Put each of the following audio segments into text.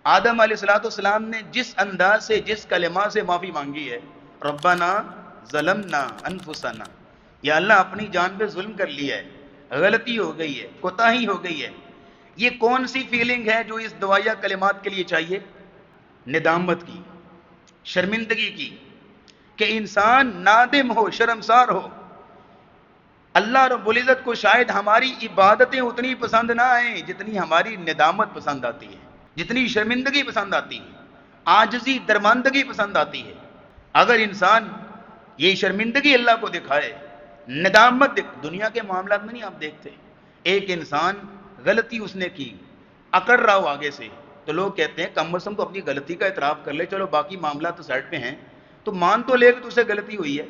آدم علیہ السلام نے جس انداز سے جس کلمہ سے معافی مانگی ہے، ربنا ظلمنا انفسنا، یا اللہ اپنی جان پہ ظلم کر لیا ہے، غلطی ہو گئی ہے، کوتاہی ہو گئی ہے، یہ کون سی فیلنگ ہے جو اس دعائیہ کلمات کے لیے چاہیے؟ ندامت کی، شرمندگی کی، کہ انسان نادم ہو، شرمسار ہو۔ اللہ رب العزت کو شاید ہماری عبادتیں اتنی پسند نہ آئیں جتنی ہماری ندامت پسند آتی ہے، جتنی شرمندگی پسند آتی ہے، عاجزی درماندگی پسند آتی ہے۔ اگر انسان یہ شرمندگی اللہ کو دکھائے، ندامت دنیا کے معاملات میں نہیں آپ دیکھتے، ایک انسان غلطی اس نے کی، اکڑ رہا ہو آگے سے، تو لوگ کہتے ہیں کم از کم تو اپنی غلطی کا اعتراف کر لے، چلو باقی معاملات تو سائڈ پہ ہیں، تو مان تو لے کہ تجھ سے غلطی ہوئی ہے،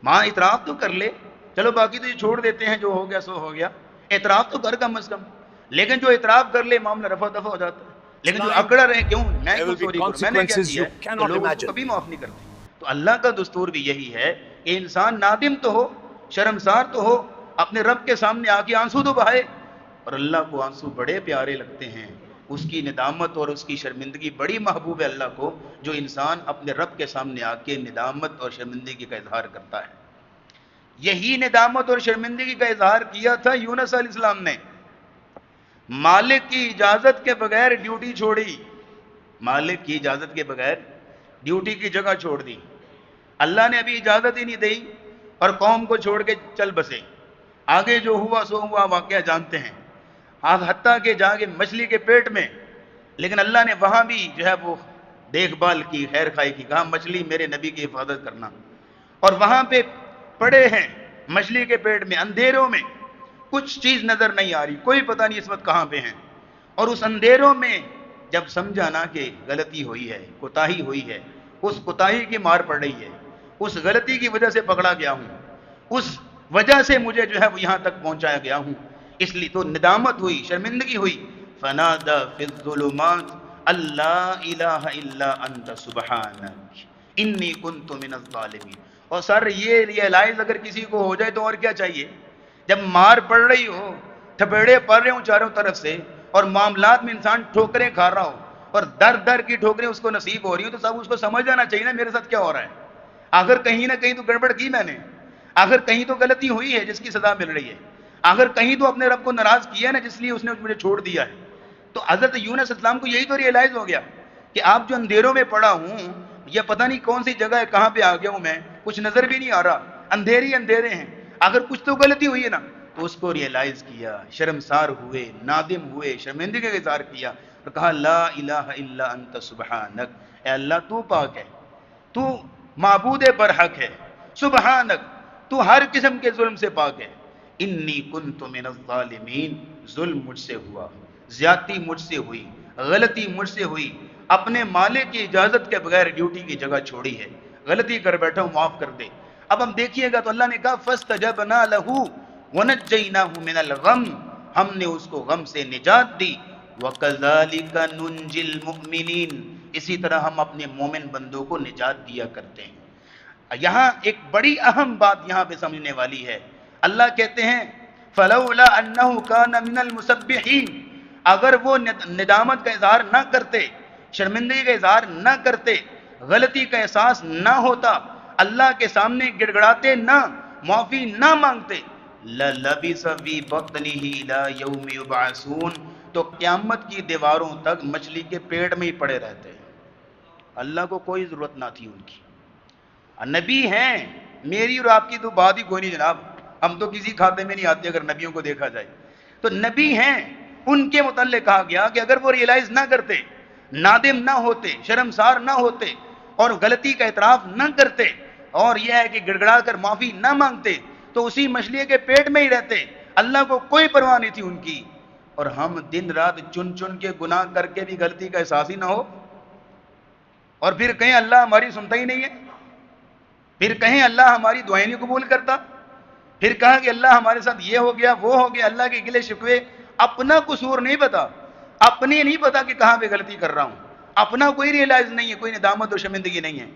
ماں اعتراف تو کر لے، چلو باقی تو یہ چھوڑ دیتے ہیں، جو ہو گیا سو ہو گیا، اعتراف تو کر کم از کم۔ لیکن جو اعتراف کر لے معاملہ رفع دفع ہو جاتا ہے، لیکن جو اکڑا رہے کیوں میں There کیوں will be سوری کروں، میں نے کیا consequences کیا you ہے، تو cannot لوگ اس کو imagine. کبھی معاف نہیں کرتے۔ تو اللہ کا دستور بھی یہی ہے کہ انسان نادم تو ہو، شرمسار تو ہو، اپنے رب کے سامنے آ کے آنسو تو بہائے، اور اللہ کو آنسو بڑے پیارے لگتے ہیں، اس کی ندامت اور اس کی شرمندگی بڑی محبوب ہے اللہ کو، جو انسان اپنے رب کے سامنے آ کے ندامت اور شرمندگی کا اظہار کرتا ہے۔ یہی ندامت اور شرمندگی کا اظہار کیا تھا یونس علیہ السلام نے، مالک کی اجازت کے بغیر ڈیوٹی چھوڑی، مالک کی اجازت کے بغیر ڈیوٹی کی جگہ چھوڑ دی، اللہ نے ابھی اجازت ہی نہیں دی اور قوم کو چھوڑ کے چل بسے۔ آگے جو ہوا سو ہوا، واقعہ جانتے ہیں، آپ حتیٰ کہ جا کے مچھلی کے پیٹ میں، لیکن اللہ نے وہاں بھی جو ہے وہ دیکھ بھال کی، خیر خائی کی، کہا مچھلی میرے نبی کی حفاظت کرنا، اور وہاں پہ پڑے ہیں مچھلی کے پیٹ میں اندھیروں میں، کچھ چیز نظر نہیں آ رہی، کوئی پتہ نہیں اس وقت کہاں پہ ہیں، اور اس اندھیروں میں جب سمجھا نا کہ غلطی ہوئی ہے، کوتاہی ہوئی ہے، اس کوتاہی کی مار پڑ رہی ہے، اس غلطی کی وجہ سے پکڑا گیا ہوں، اس وجہ سے مجھے جو ہے وہ یہاں تک پہنچایا گیا ہوں، اس لیے تو ندامت ہوئی، شرمندگی ہوئی۔ فنادى في الظلمات اللہ الہ الا انت سبحانک انی کنت من الظالمین۔ اور سر یہ ریئلائز اگر کسی کو ہو جائے تو اور کیا چاہیے؟ جب مار پڑ رہی ہو، تھپیڑے پڑ رہے ہوں چاروں طرف سے، اور معاملات میں انسان ٹھوکریں کھا رہا ہو، اور در در کی ٹھوکریں اس کو نصیب ہو رہی ہوں، تو سب اس کو سمجھ جانا چاہیے نا میرے ساتھ کیا ہو رہا ہے، آخر کہیں نہ کہیں تو گڑبڑ کی میں نے، آخر کہیں تو غلطی ہوئی ہے جس کی سزا مل رہی ہے، آخر کہیں تو اپنے رب کو ناراض کیا نا جس لیے اس نے مجھے چھوڑ دیا ہے۔ تو حضرت یونس علیہ السلام کو یہی تو ریئلائز ہو گیا کہ آپ جو اندھیروں میں پڑا ہوں، یہ پتہ نہیں کون سی جگہ ہے، کہاں پہ آ گیا ہوں میں، کچھ نظر بھی نہیں آ رہا، اندھیری اندھیرے ہیں، اگر کچھ تو غلطی ہوئی ہے نا، تو اس کو ریئلائز کیا، شرمسار ہوئے، نادم ہوئے، شرمندگی کا اظہار کیا، اور کہا لا الہ الا انت سبحانک، اے اللہ تو پاک ہے، تو معبود برحق ہے، سبحانک تو ہر قسم کے ظلم سے پاک ہے، انی کنت من الظالمین، ظلم مجھ سے ہوا، زیادتی مجھ سے ہوئی، غلطی مجھ سے ہوئی، اپنے مالک کی اجازت کے بغیر ڈیوٹی کی جگہ چھوڑی ہے، غلطی کر بیٹھا ہوں، معاف کر دے۔ اب ہم دیکھیے گا تو اللہ نے کہا فاستجبنا لہ ونجیناہ من الغم، ہم نے اس کو غم سے نجات دی، وکذالک ننجی المؤمنین، اسی طرح ہم اپنے مومن بندوں کو نجات دیا کرتے ہیں۔ یہاں ایک بڑی اہم بات یہاں پہ سمجھنے والی ہے، اللہ کہتے ہیں فلولا انہ کان من المسبحین، اگر وہ ندامت کا اظہار نہ کرتے، شرمندگی کا اظہار نہ کرتے، غلطی کا احساس نہ ہوتا، اللہ کے سامنے گڑگڑاتے نہ، معافی نہ مانگتے، لَلَبِثَ فِي بَطْنِهِ إِلَى يَوْمِ يُبْعَثُونَ، تو قیامت کی دیواروں تک مچھلی کے پیٹ میں ہی پڑے رہتے۔ اللہ کو کوئی ضرورت نہ تھی ان کی، نبی ہیں، میری اور آپ کی تو بات ہی کوئی نہیں جناب، ہم تو کسی کھاتے میں نہیں آتے اگر نبیوں کو دیکھا جائے، تو نبی ہیں، ان کے متعلق کہا گیا کہ اگر وہ ریئلائز نہ کرتے، نادم نہ ہوتے، شرمسار نہ ہوتے، اور غلطی کا اعتراف نہ کرتے، اور یہ ہے کہ گڑگڑا کر معافی نہ مانگتے، تو اسی مچھلی کے پیٹ میں ہی رہتے، اللہ کو کوئی پرواہ نہیں تھی ان کی۔ اور ہم دن رات چن چن کے گناہ کر کے بھی غلطی کا احساس ہی نہ ہو، اور پھر کہیں اللہ ہماری سنتا ہی نہیں ہے، پھر کہیں اللہ ہماری دعائیں نہیں قبول کرتا، پھر کہا کہ اللہ ہمارے ساتھ یہ ہو گیا وہ ہو گیا، اللہ کے گلے شکوے، اپنا قصور نہیں پتا، اپنی نہیں پتا کہ کہاں پہ غلطی کر رہا ہوں، اپنا کوئی ریئلائز نہیں ہے، کوئی ندامت و شرمندگی نہیں ہے۔